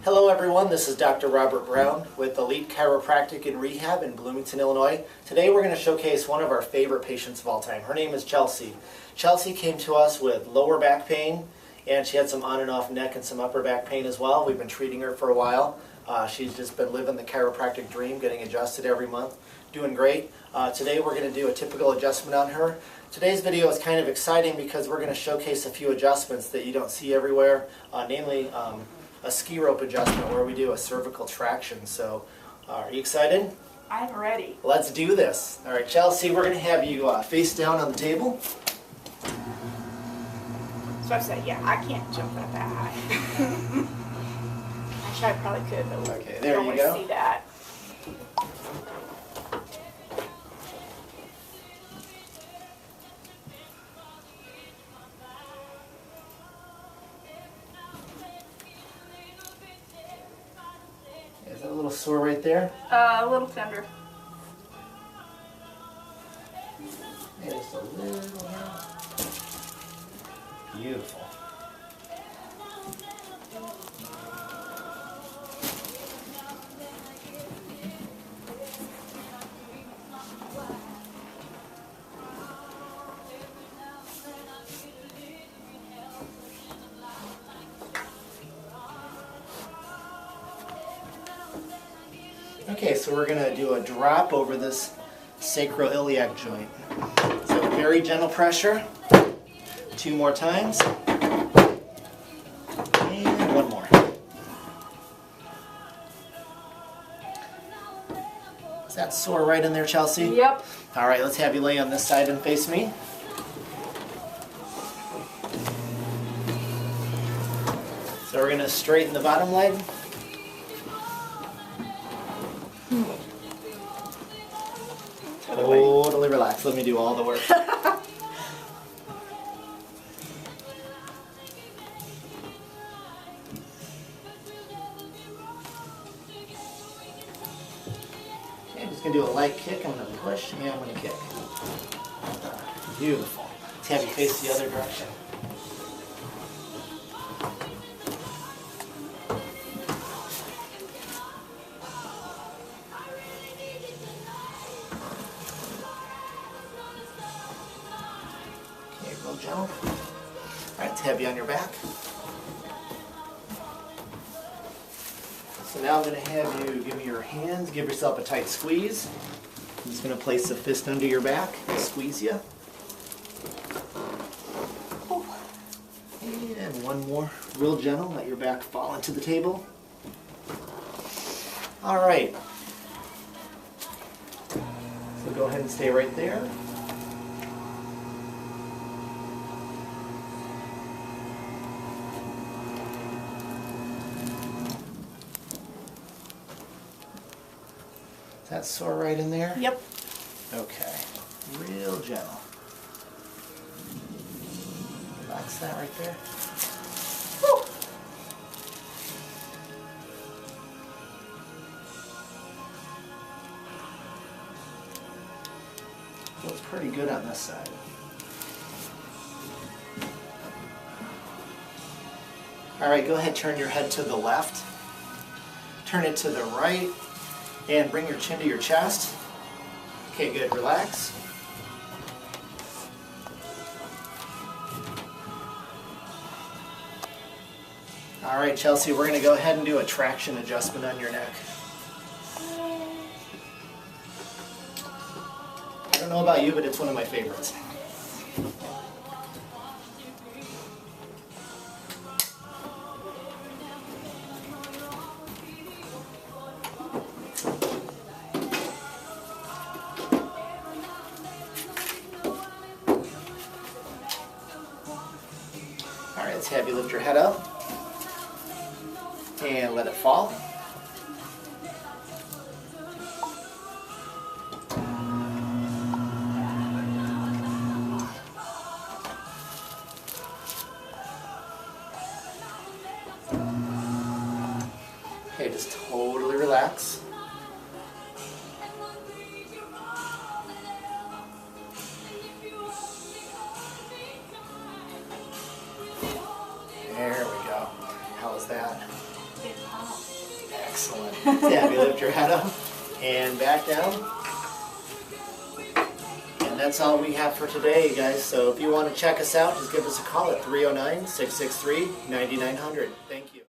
Hello everyone, this is Dr. Robert Brown with Elite Chiropractic and Rehab in Bloomington, Illinois. Today we're going to showcase one of our favorite patients of all time. Her name is Chelsea. Chelsea came to us with lower back pain, and she had some on and off neck and some upper back pain as well. We've been treating her for a while. She's just been living the chiropractic dream, getting adjusted every month, doing great. Today we're going to do a typical adjustment on her. Today's video is kind of exciting because we're going to showcase a few adjustments that you don't see everywhere, namely a ski rope adjustment where we do a cervical traction. So, are you excited? I'm ready. Let's do this. All right, Chelsea, we're going to have you face down on the table. So I said, yeah, I can't jump that high. Actually, I probably could, but okay, there don't you want go. to see that. Is that a little sore right there? A little tender. Yeah, just a little. Beautiful. Okay, so we're going to do a drop over this sacroiliac joint. So very gentle pressure. 2 more times. And 1 more. Is that sore right in there, Chelsea? Yep. All right, let's have you lay on this side and face me. So we're going to straighten the bottom leg. Totally relax. Let me do all the work. Okay, I'm just going to do a light kick. I'm going to push and I'm going to kick. Beautiful. Let's have you face the other direction. Real gentle. All right, let's have you on your back. So now I'm going to have you give me your hands, give yourself a tight squeeze. I'm just going to place the fist under your back and squeeze you. And one more, real gentle, let your back fall into the table. All right. So go ahead and stay right there. Is that sore right in there? Yep. Okay. Real gentle. Relax that right there. Woo. Feels pretty good on this side. All right, go ahead, turn your head to the left. Turn it to the right. And bring your chin to your chest. Okay, good. Relax. All right, Chelsea, we're going to go ahead and do a traction adjustment on your neck. I don't know about you, but it's one of my favorites. All right, let's have you lift your head up and let it fall. Okay, just totally relax. There we go. How was that? It popped. Excellent. Yeah, you lift your head up and back down. And that's all we have for today, guys. So if you want to check us out, just give us a call at 309-663-9900. Thank you.